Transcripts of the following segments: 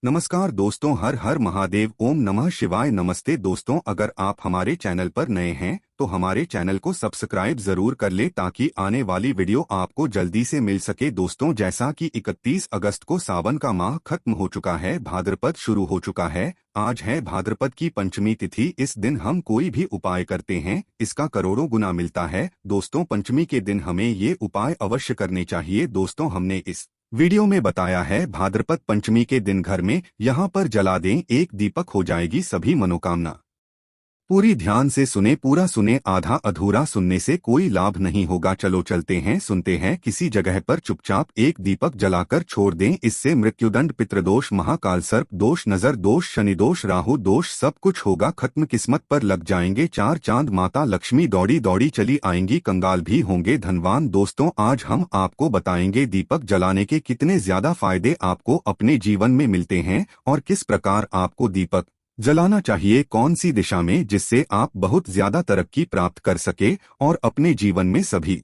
नमस्कार दोस्तों, हर हर महादेव, ओम नमः शिवाय। नमस्ते दोस्तों, अगर आप हमारे चैनल पर नए हैं तो हमारे चैनल को सब्सक्राइब जरूर कर ले ताकि आने वाली वीडियो आपको जल्दी से मिल सके। दोस्तों, जैसा कि 31 अगस्त को सावन का माह खत्म हो चुका है, भाद्रपद शुरू हो चुका है। आज है भाद्रपद की पंचमी तिथि। इस दिन हम कोई भी उपाय करते हैं, इसका करोड़ों गुना मिलता है। दोस्तों, पंचमी के दिन हमें ये उपाय अवश्य करने चाहिए। दोस्तों, हमने इस वीडियो में बताया है भाद्रपद पंचमी के दिन घर में यहाँ पर जला दें, एक दीपक हो जाएगी सभी मनोकामना पूरी। ध्यान से सुने, पूरा सुने, आधा अधूरा सुनने से कोई लाभ नहीं होगा। चलो चलते हैं, सुनते हैं। किसी जगह पर चुपचाप एक दीपक जलाकर छोड़ दें, इससे मृत्युदंड, पितृदोष, महाकाल सर्प दोष, नजर दोष, शनि दोष, राहु दोष सब कुछ होगा खत्म। किस्मत पर लग जाएंगे चार चांद, माता लक्ष्मी दौड़ी दौड़ी चली आएंगी, कंगाल भी होंगे धनवान। दोस्तों, आज हम आपको बताएंगे दीपक जलाने के कितने ज्यादा फायदे आपको अपने जीवन में मिलते हैं और किस प्रकार आपको दीपक जलाना चाहिए, कौन सी दिशा में, जिससे आप बहुत ज्यादा तरक्की प्राप्त कर सके और अपने जीवन में सभी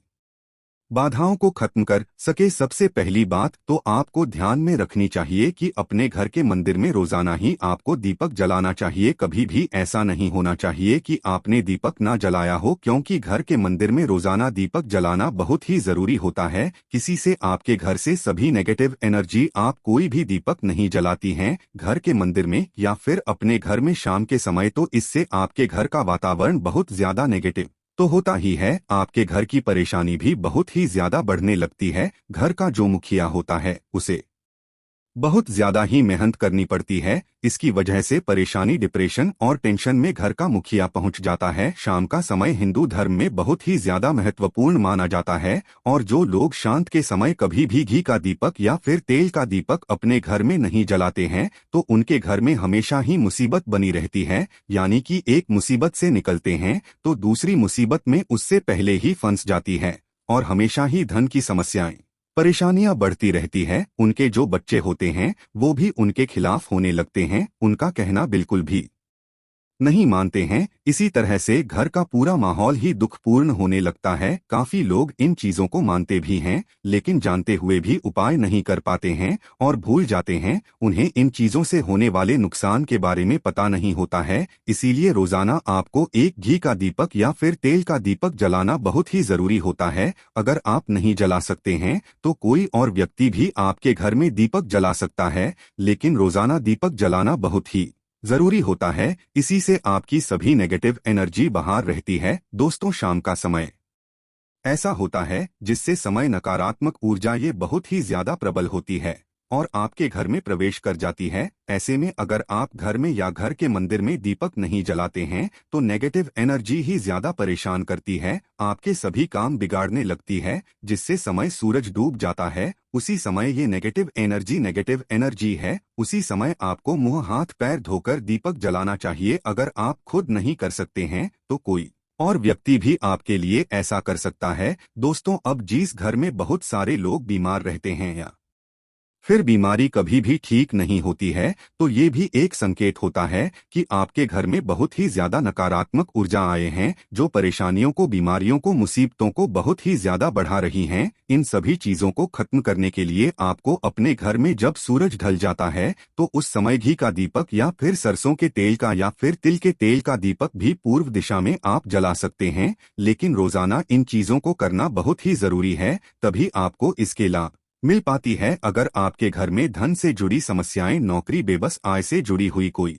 बाधाओं को खत्म कर सके। सबसे पहली बात तो आपको ध्यान में रखनी चाहिए कि अपने घर के मंदिर में रोजाना ही आपको दीपक जलाना चाहिए। कभी भी ऐसा नहीं होना चाहिए कि आपने दीपक ना जलाया हो, क्योंकि घर के मंदिर में रोजाना दीपक जलाना बहुत ही जरूरी होता है। किसी से आपके घर से सभी नेगेटिव एनर्जी, आप कोई भी दीपक नहीं जलाती हैं घर के मंदिर में या फिर अपने घर में शाम के समय, तो इससे आपके घर का वातावरण बहुत ज्यादा नेगेटिव तो होता ही है। आपके घर की परेशानी भी बहुत ही ज्यादा बढ़ने लगती है। घर का जो मुखिया होता है उसे बहुत ज्यादा ही मेहनत करनी पड़ती है। इसकी वजह से परेशानी, डिप्रेशन और टेंशन में घर का मुखिया पहुंच जाता है। शाम का समय हिंदू धर्म में बहुत ही ज्यादा महत्वपूर्ण माना जाता है और जो लोग शांत के समय कभी भी घी का दीपक या फिर तेल का दीपक अपने घर में नहीं जलाते हैं तो उनके घर में हमेशा ही मुसीबत बनी रहती है। यानी कि एक मुसीबत से निकलते हैं तो दूसरी मुसीबत में उससे पहले ही फंस जाती है और हमेशा ही धन की समस्याएं, परेशानियां बढ़ती रहती है। उनके जो बच्चे होते हैं वो भी उनके खिलाफ होने लगते हैं, उनका कहना बिल्कुल भी नहीं मानते हैं। इसी तरह से घर का पूरा माहौल ही दुखपूर्ण होने लगता है। काफी लोग इन चीजों को मानते भी हैं लेकिन जानते हुए भी उपाय नहीं कर पाते हैं और भूल जाते हैं। उन्हें इन चीजों से होने वाले नुकसान के बारे में पता नहीं होता है। इसीलिए रोजाना आपको एक घी का दीपक या फिर तेल का दीपक जलाना बहुत ही जरूरी होता है। अगर आप नहीं जला सकते हैं तो कोई और व्यक्ति भी आपके घर में दीपक जला सकता है, लेकिन रोजाना दीपक जलाना बहुत ही जरूरी होता है। इसी से आपकी सभी नेगेटिव एनर्जी बाहर रहती है। दोस्तों, शाम का समय ऐसा होता है जिससे समय नकारात्मक ऊर्जा ये बहुत ही ज्यादा प्रबल होती है और आपके घर में प्रवेश कर जाती है। ऐसे में अगर आप घर में या घर के मंदिर में दीपक नहीं जलाते हैं तो नेगेटिव एनर्जी ही ज्यादा परेशान करती है, आपके सभी काम बिगाड़ने लगती है। जिससे समय सूरज डूब जाता है उसी समय ये नेगेटिव एनर्जी है, उसी समय आपको मुंह हाथ पैर धोकर दीपक जलाना चाहिए। अगर आप खुद नहीं कर सकते हैं तो कोई और व्यक्ति भी आपके लिए ऐसा कर सकता है। दोस्तों, अब जिस घर में बहुत सारे लोग बीमार रहते हैं या फिर बीमारी कभी भी ठीक नहीं होती है तो ये भी एक संकेत होता है कि आपके घर में बहुत ही ज्यादा नकारात्मक ऊर्जा आए हैं जो परेशानियों को, बीमारियों को, मुसीबतों को बहुत ही ज्यादा बढ़ा रही हैं। इन सभी चीजों को खत्म करने के लिए आपको अपने घर में जब सूरज ढल जाता है तो उस समय घी का दीपक या फिर सरसों के तेल का या फिर तिल के तेल का दीपक भी पूर्व दिशा में आप जला सकते हैं। लेकिन रोजाना इन चीजों को करना बहुत ही जरूरी है, तभी आपको इसके लाभ मिल पाती है। अगर आपके घर में धन से जुड़ी समस्याएं, नौकरी, बेबस आय से जुड़ी हुई कोई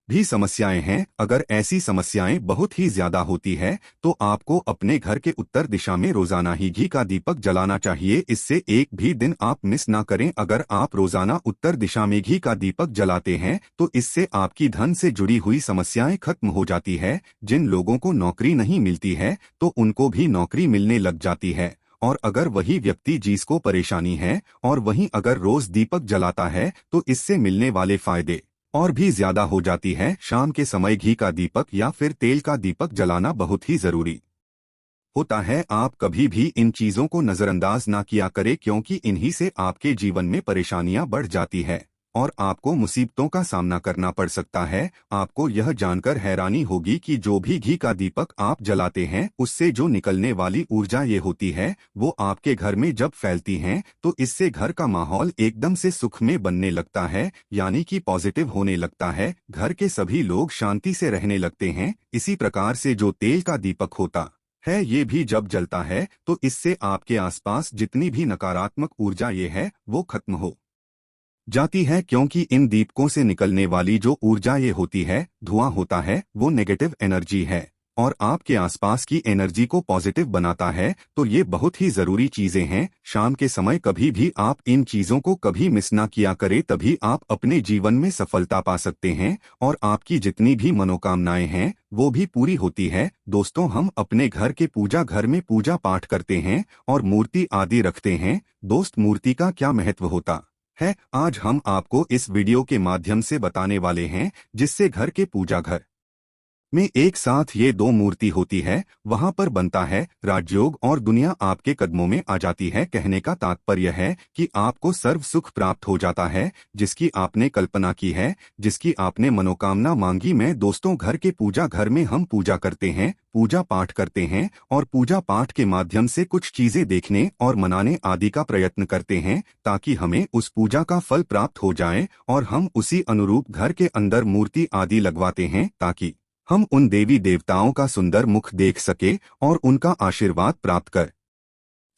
भी समस्याएं हैं, अगर ऐसी समस्याएं बहुत ही ज्यादा होती है तो आपको अपने घर के उत्तर दिशा में रोजाना ही घी का दीपक जलाना चाहिए। इससे एक भी दिन आप मिस ना करें। अगर आप रोजाना उत्तर दिशा में घी का दीपक जलाते हैं तो इससे आपकी धन से जुड़ी हुई समस्याएं खत्म हो जाती है। जिन लोगों को नौकरी नहीं मिलती है तो उनको भी नौकरी मिलने लग जाती है। और अगर वही व्यक्ति जिसको परेशानी है और वहीं अगर रोज दीपक जलाता है तो इससे मिलने वाले फायदे और भी ज्यादा हो जाती है। शाम के समय घी का दीपक या फिर तेल का दीपक जलाना बहुत ही जरूरी होता है। आप कभी भी इन चीजों को नजरअंदाज ना किया करें, क्योंकि इन्हीं से आपके जीवन में परेशानियां बढ़ जाती है और आपको मुसीबतों का सामना करना पड़ सकता है। आपको यह जानकर हैरानी होगी कि जो भी घी का दीपक आप जलाते हैं उससे जो निकलने वाली ऊर्जा ये होती है वो आपके घर में जब फैलती हैं तो इससे घर का माहौल एकदम से सुख में बनने लगता है, यानी कि पॉजिटिव होने लगता है। घर के सभी लोग शांति से रहने लगते हैं। इसी प्रकार से जो तेल का दीपक होता है ये भी जब जलता है तो इससे आपके आसपास जितनी भी नकारात्मक ऊर्जा ये है वो खत्म हो जाती है, क्योंकि इन दीपकों से निकलने वाली जो ऊर्जा ये होती है, धुआं होता है, वो नेगेटिव एनर्जी है और आपके आसपास की एनर्जी को पॉजिटिव बनाता है। तो ये बहुत ही जरूरी चीजें हैं। शाम के समय कभी भी आप इन चीजों को कभी मिस ना किया करें, तभी आप अपने जीवन में सफलता पा सकते हैं और आपकी जितनी भी मनोकामनाएं हैं वो भी पूरी होती है। दोस्तों, हम अपने घर के पूजा घर में पूजा पाठ करते हैं और मूर्ति आदि रखते हैं। दोस्त, मूर्ति का क्या महत्व होता है आज हम आपको इस वीडियो के माध्यम से बताने वाले हैं, जिससे घर के पूजा घर में एक साथ ये दो मूर्ति होती है, वहां पर बनता है राजयोग और दुनिया आपके कदमों में आ जाती है। कहने का तात्पर्य है कि आपको सर्व सुख प्राप्त हो जाता है, जिसकी आपने कल्पना की है, जिसकी आपने मनोकामना मांगी। मैं दोस्तों, घर के पूजा घर में हम पूजा करते हैं, पूजा पाठ करते हैं और पूजा पाठ के माध्यम से कुछ चीजें देखने और मनाने आदि का प्रयत्न करते हैं, ताकि हमें उस पूजा का फल प्राप्त हो जाए और हम उसी अनुरूप घर के अंदर मूर्ति आदि लगवाते हैं, ताकि हम उन देवी देवताओं का सुंदर मुख देख सके और उनका आशीर्वाद प्राप्त कर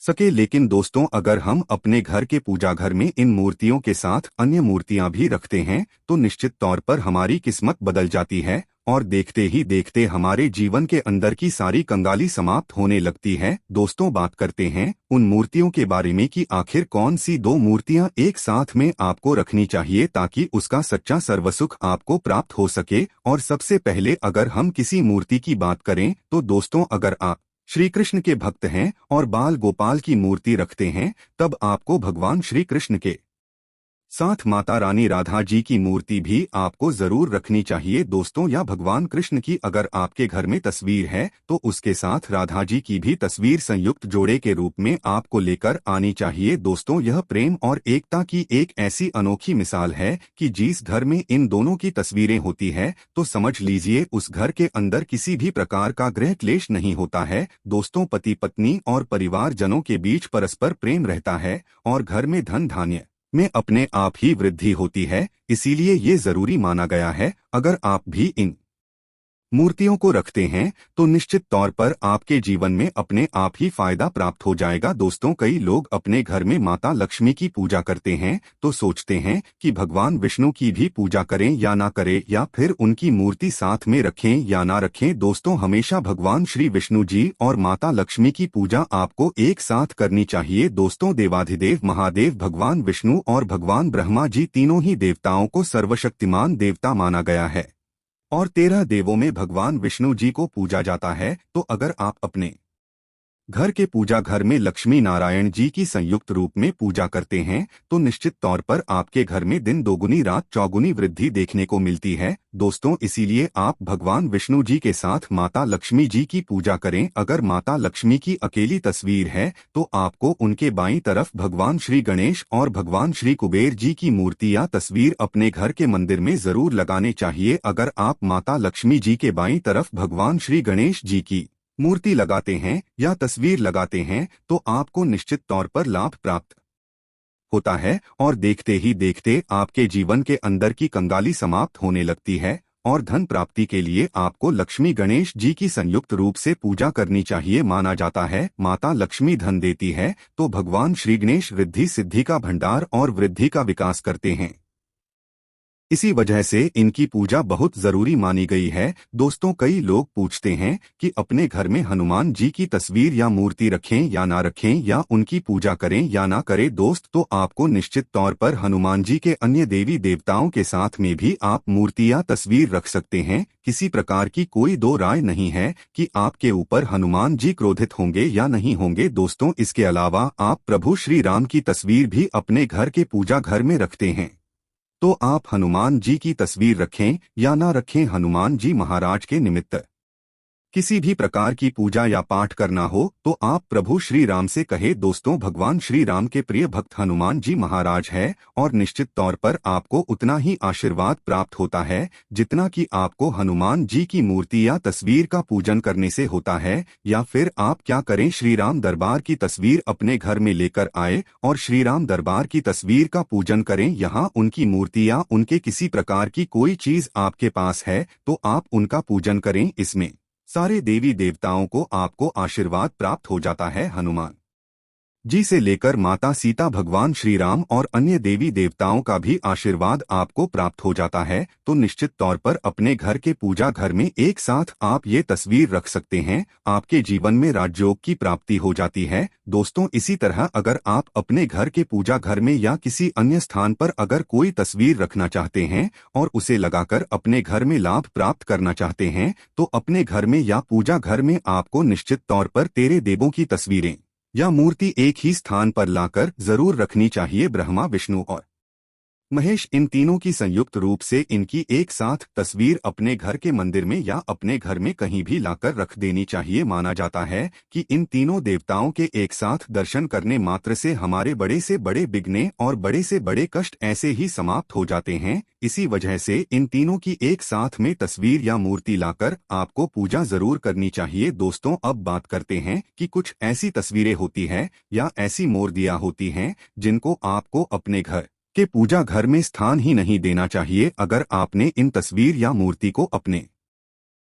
सके। लेकिन दोस्तों, अगर हम अपने घर के पूजा घर में इन मूर्तियों के साथ अन्य मूर्तियां भी रखते हैं तो निश्चित तौर पर हमारी किस्मत बदल जाती है और देखते ही देखते हमारे जीवन के अंदर की सारी कंगाली समाप्त होने लगती है। दोस्तों, बात करते हैं उन मूर्तियों के बारे में कि आखिर कौन सी दो मूर्तियां एक साथ में आपको रखनी चाहिए ताकि उसका सच्चा सर्वसुख आपको प्राप्त हो सके। और सबसे पहले अगर हम किसी मूर्ति की बात करें तो दोस्तों, अगर आप श्री कृष्ण के भक्त हैं और बाल गोपाल की मूर्ति रखते हैं, तब आपको भगवान श्री कृष्ण के साथ माता रानी राधा जी की मूर्ति भी आपको जरूर रखनी चाहिए। दोस्तों, या भगवान कृष्ण की अगर आपके घर में तस्वीर है तो उसके साथ राधा जी की भी तस्वीर संयुक्त जोड़े के रूप में आपको लेकर आनी चाहिए। दोस्तों, यह प्रेम और एकता की एक ऐसी अनोखी मिसाल है कि जिस घर में इन दोनों की तस्वीरें होती है तो समझ लीजिए उस घर के अंदर किसी भी प्रकार का गृह क्लेश नहीं होता है। दोस्तों, पति पत्नी और परिवारजनों के बीच परस्पर प्रेम रहता है और घर में धन धान्य में अपने आप ही वृद्धि होती है। इसीलिए ये जरूरी माना गया है, अगर आप भी इन मूर्तियों को रखते हैं तो निश्चित तौर पर आपके जीवन में अपने आप ही फायदा प्राप्त हो जाएगा। दोस्तों, कई लोग अपने घर में माता लक्ष्मी की पूजा करते हैं तो सोचते हैं कि भगवान विष्णु की भी पूजा करें या ना करें, या फिर उनकी मूर्ति साथ में रखें या ना रखें। दोस्तों, हमेशा भगवान श्री विष्णु जी और माता लक्ष्मी की पूजा आपको एक साथ करनी चाहिए। दोस्तों, देवाधिदेव महादेव भगवान विष्णु और भगवान ब्रह्मा जी तीनों ही देवताओं को सर्वशक्तिमान देवता माना गया है और 13 देवों में भगवान विष्णु जी को पूजा जाता है। तो अगर आप अपने घर के पूजा घर में लक्ष्मी नारायण जी की संयुक्त रूप में पूजा करते हैं तो निश्चित तौर पर आपके घर में दिन दोगुनी रात चौगुनी वृद्धि देखने को मिलती है। दोस्तों, इसीलिए आप भगवान विष्णु जी के साथ माता लक्ष्मी जी की पूजा करें। अगर माता लक्ष्मी की अकेली तस्वीर है तो आपको उनके बाईं तरफ भगवान श्री गणेश और भगवान श्री कुबेर जी की मूर्ति या तस्वीर अपने घर के मंदिर में जरूर लगाने चाहिए। अगर आप माता लक्ष्मी जी के बाईं तरफ भगवान श्री गणेश जी की मूर्ति लगाते हैं या तस्वीर लगाते हैं तो आपको निश्चित तौर पर लाभ प्राप्त होता है और देखते ही देखते आपके जीवन के अंदर की कंगाली समाप्त होने लगती है। और धन प्राप्ति के लिए आपको लक्ष्मी गणेश जी की संयुक्त रूप से पूजा करनी चाहिए। माना जाता है माता लक्ष्मी धन देती है तो भगवान श्री गणेश रिद्धि सिद्धि का भंडार और वृद्धि का विकास करते हैं। इसी वजह से इनकी पूजा बहुत जरूरी मानी गई है। दोस्तों, कई लोग पूछते हैं कि अपने घर में हनुमान जी की तस्वीर या मूर्ति रखें या ना रखें, या उनकी पूजा करें या ना करें। दोस्त, तो आपको निश्चित तौर पर हनुमान जी के अन्य देवी देवताओं के साथ में भी आप मूर्ति या तस्वीर रख सकते हैं। किसी प्रकार की कोई दो राय नहीं है कि आपके ऊपर हनुमान जी क्रोधित होंगे या नहीं होंगे। दोस्तों, इसके अलावा आप प्रभु श्री राम की तस्वीर भी अपने घर के पूजा घर में रखते हैं तो आप हनुमान जी की तस्वीर रखें या ना रखें, हनुमान जी महाराज के निमित्त किसी भी प्रकार की पूजा या पाठ करना हो तो आप प्रभु श्री राम से कहे। दोस्तों, भगवान श्री राम के प्रिय भक्त हनुमान जी महाराज है और निश्चित तौर पर आपको उतना ही आशीर्वाद प्राप्त होता है जितना कि आपको हनुमान जी की मूर्ति या तस्वीर का पूजन करने से होता है। या फिर आप क्या करें, श्री राम दरबार की तस्वीर अपने घर में लेकर आए और श्री राम दरबार की तस्वीर का पूजन करें। यहाँ उनकी मूर्ति या उनके किसी प्रकार की कोई चीज आपके पास है तो आप उनका पूजन करें। इसमें सारे देवी देवताओं को आपको आशीर्वाद प्राप्त हो जाता है। हनुमान जी से लेकर माता सीता, भगवान श्री राम और अन्य देवी देवताओं का भी आशीर्वाद आपको प्राप्त हो जाता है। तो निश्चित तौर पर अपने घर के पूजा घर में एक साथ आप ये तस्वीर रख सकते हैं। आपके जीवन में राजयोग की प्राप्ति हो जाती है। दोस्तों, इसी तरह अगर आप अपने घर के पूजा घर में या किसी अन्य स्थान पर अगर कोई तस्वीर रखना चाहते हैं और उसे लगाकर अपने घर में लाभ प्राप्त करना चाहते हैं तो अपने घर में या पूजा घर में आपको निश्चित तौर पर तेरे देवों की तस्वीरें या मूर्ति एक ही स्थान पर लाकर जरूर रखनी चाहिए। ब्रह्मा, विष्णु और महेश, इन तीनों की संयुक्त रूप से इनकी एक साथ तस्वीर अपने घर के मंदिर में या अपने घर में कहीं भी लाकर रख देनी चाहिए। माना जाता है कि इन तीनों देवताओं के एक साथ दर्शन करने मात्र से हमारे बड़े से बड़े विघ्न और बड़े से बड़े कष्ट ऐसे ही समाप्त हो जाते हैं। इसी वजह से इन तीनों की एक साथ में तस्वीर या मूर्ति लाकर आपको पूजा जरूर करनी चाहिए। दोस्तों, अब बात करते हैं कि कुछ ऐसी तस्वीरें होती है या ऐसी मूर्तियां होती हैं जिनको आपको अपने घर के पूजा घर में स्थान ही नहीं देना चाहिए। अगर आपने इन तस्वीर या मूर्ति को अपने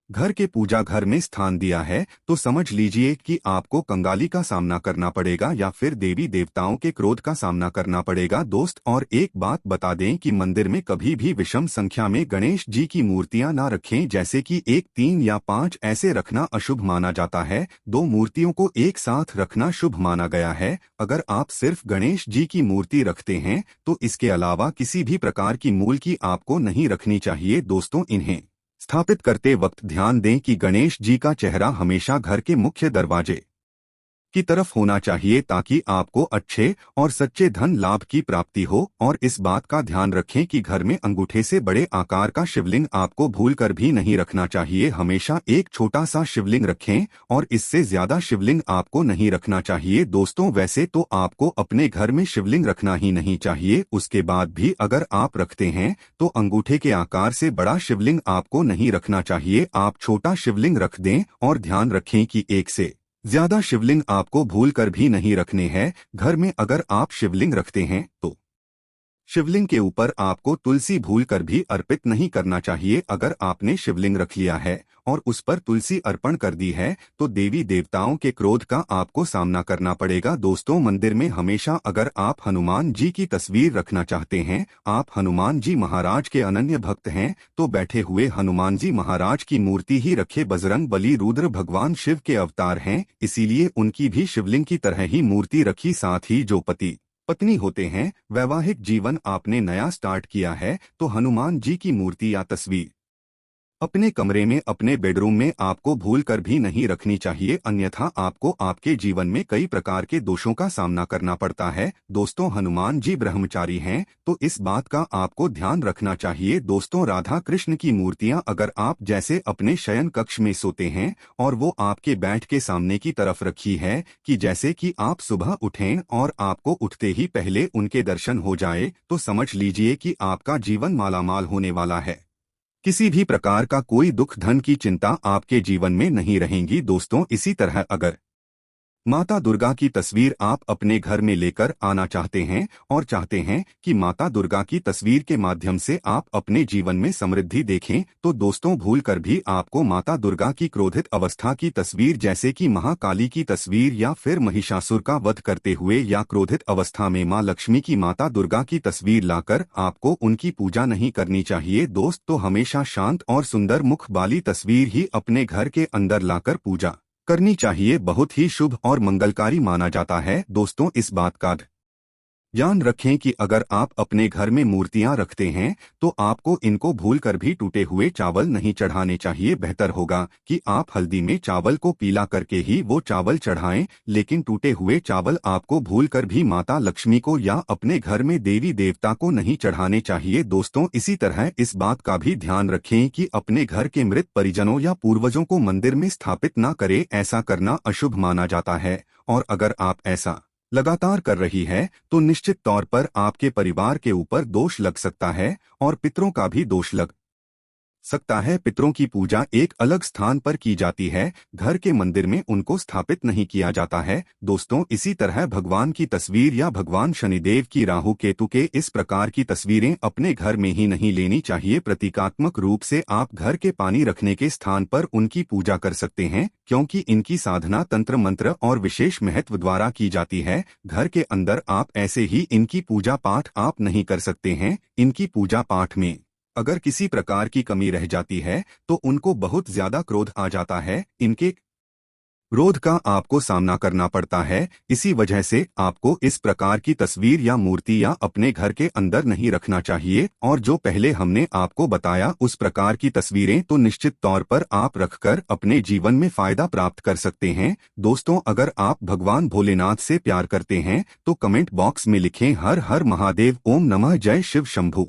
घर के पूजा घर में स्थान दिया है तो समझ लीजिए कि आपको कंगाली का सामना करना पड़ेगा या फिर देवी देवताओं के क्रोध का सामना करना पड़ेगा। दोस्त, और एक बात बता दें कि मंदिर में कभी भी विषम संख्या में गणेश जी की मूर्तियां ना रखें, जैसे कि 1, 3 या 5 ऐसे रखना अशुभ माना जाता है। 2 मूर्तियों को एक साथ रखना शुभ माना गया है। अगर आप सिर्फ गणेश जी की मूर्ति रखते हैं तो इसके अलावा किसी भी प्रकार की मूल की आपको नहीं रखनी चाहिए। दोस्तों, इन्हें स्थापित करते वक्त ध्यान दें कि गणेश जी का चेहरा हमेशा घर के मुख्य दरवाजे की तरफ होना चाहिए ताकि आपको अच्छे और सच्चे धन लाभ की प्राप्ति हो। और इस बात का ध्यान रखें कि घर में अंगूठे से बड़े आकार का शिवलिंग आपको भूलकर भी नहीं रखना चाहिए। हमेशा एक छोटा सा शिवलिंग रखें और इससे ज्यादा शिवलिंग आपको नहीं रखना चाहिए। दोस्तों, वैसे तो आपको अपने घर में शिवलिंग रखना ही नहीं चाहिए, उसके बाद भी अगर आप रखते हैं तो अंगूठे के आकार से बड़ा शिवलिंग आपको नहीं रखना चाहिए। आप छोटा शिवलिंग रख दें और ध्यान रखें कि एक से ज्यादा शिवलिंग आपको भूलकर भी नहीं रखने हैं। घर में अगर आप शिवलिंग रखते हैं तो शिवलिंग के ऊपर आपको तुलसी भूलकर भी अर्पित नहीं करना चाहिए। अगर आपने शिवलिंग रख लिया है और उस पर तुलसी अर्पण कर दी है तो देवी देवताओं के क्रोध का आपको सामना करना पड़ेगा। दोस्तों, मंदिर में हमेशा अगर आप हनुमान जी की तस्वीर रखना चाहते हैं, आप हनुमान जी महाराज के अनन्य भक्त हैं, तो बैठे हुए हनुमान जी महाराज की मूर्ति ही रखे। बजरंग बली रुद्र भगवान शिव के अवतार हैं, इसीलिए उनकी भी शिवलिंग की तरह ही मूर्ति रखी। साथ ही जो पति पत्नी होते हैं, वैवाहिक जीवन आपने नया स्टार्ट किया है तो हनुमान जी की मूर्ति या तस्वीर अपने कमरे में, अपने बेडरूम में आपको भूलकर भी नहीं रखनी चाहिए, अन्यथा आपको आपके जीवन में कई प्रकार के दोषों का सामना करना पड़ता है। दोस्तों, हनुमान जी ब्रह्मचारी हैं तो इस बात का आपको ध्यान रखना चाहिए। दोस्तों, राधा कृष्ण की मूर्तियां अगर आप जैसे अपने शयन कक्ष में सोते हैं और वो आपके बैठ के सामने की तरफ रखी है कि जैसे कि आप सुबह उठें और आपको उठते ही पहले उनके दर्शन हो जाए, तो समझ लीजिए कि आपका जीवन मालामाल होने वाला है। किसी भी प्रकार का कोई दुख धन की चिंता आपके जीवन में नहीं रहेंगी। दोस्तों, इसी तरह अगर माता दुर्गा की तस्वीर आप अपने घर में लेकर आना चाहते हैं और चाहते हैं कि माता दुर्गा की तस्वीर के माध्यम से आप अपने जीवन में समृद्धि देखें, तो दोस्तों भूलकर भी आपको माता दुर्गा की क्रोधित अवस्था की तस्वीर जैसे कि महाकाली की तस्वीर या फिर महिषासुर का वध करते हुए या क्रोधित अवस्था में मां लक्ष्मी की, माता दुर्गा की तस्वीर लाकर आपको उनकी पूजा नहीं करनी चाहिए। दोस्त, तो हमेशा शांत और सुंदर मुख वाली तस्वीर ही अपने घर के अंदर लाकर पूजा करनी चाहिए। बहुत ही शुभ और मंगलकारी माना जाता है। दोस्तों, इस बात का ध्यान रखें कि अगर आप अपने घर में मूर्तियां रखते हैं तो आपको इनको भूलकर भी टूटे हुए चावल नहीं चढ़ाने चाहिए। बेहतर होगा कि आप हल्दी में चावल को पीला करके ही वो चावल चढ़ाएं, लेकिन टूटे हुए चावल आपको भूलकर भी माता लक्ष्मी को या अपने घर में देवी देवता को नहीं चढ़ाने चाहिए। दोस्तों, इसी तरह इस बात का भी ध्यान रखें कि अपने घर के मृत परिजनों या पूर्वजों को मंदिर में स्थापित न करें। ऐसा करना अशुभ माना जाता है, और अगर आप ऐसा लगातार कर रही है तो निश्चित तौर पर आपके परिवार के ऊपर दोष लग सकता है और पितरों का भी दोष लग सकता है। पितरों की पूजा एक अलग स्थान पर की जाती है, घर के मंदिर में उनको स्थापित नहीं किया जाता है। दोस्तों, इसी तरह भगवान की तस्वीर या भगवान शनिदेव की राहु केतु के इस प्रकार की तस्वीरें अपने घर में ही नहीं लेनी चाहिए। प्रतीकात्मक रूप से आप घर के पानी रखने के स्थान पर उनकी पूजा कर सकते हैं, क्योंकि इनकी साधना तंत्र मंत्र और विशेष महत्व द्वारा की जाती है। घर के अंदर आप ऐसे ही इनकी पूजा पाठ आप नहीं कर सकते हैं। इनकी पूजा पाठ में अगर किसी प्रकार की कमी रह जाती है तो उनको बहुत ज्यादा क्रोध आ जाता है। इनके क्रोध का आपको सामना करना पड़ता है। इसी वजह से आपको इस प्रकार की तस्वीर या मूर्ति या अपने घर के अंदर नहीं रखना चाहिए। और जो पहले हमने आपको बताया उस प्रकार की तस्वीरें तो निश्चित तौर पर आप रखकर अपने जीवन में फायदा प्राप्त कर सकते हैं। दोस्तों, अगर आप भगवान भोलेनाथ से प्यार करते हैं तो कमेंट बॉक्स में लिखें हर हर महादेव, ओम नमः, जय शिव शंभू।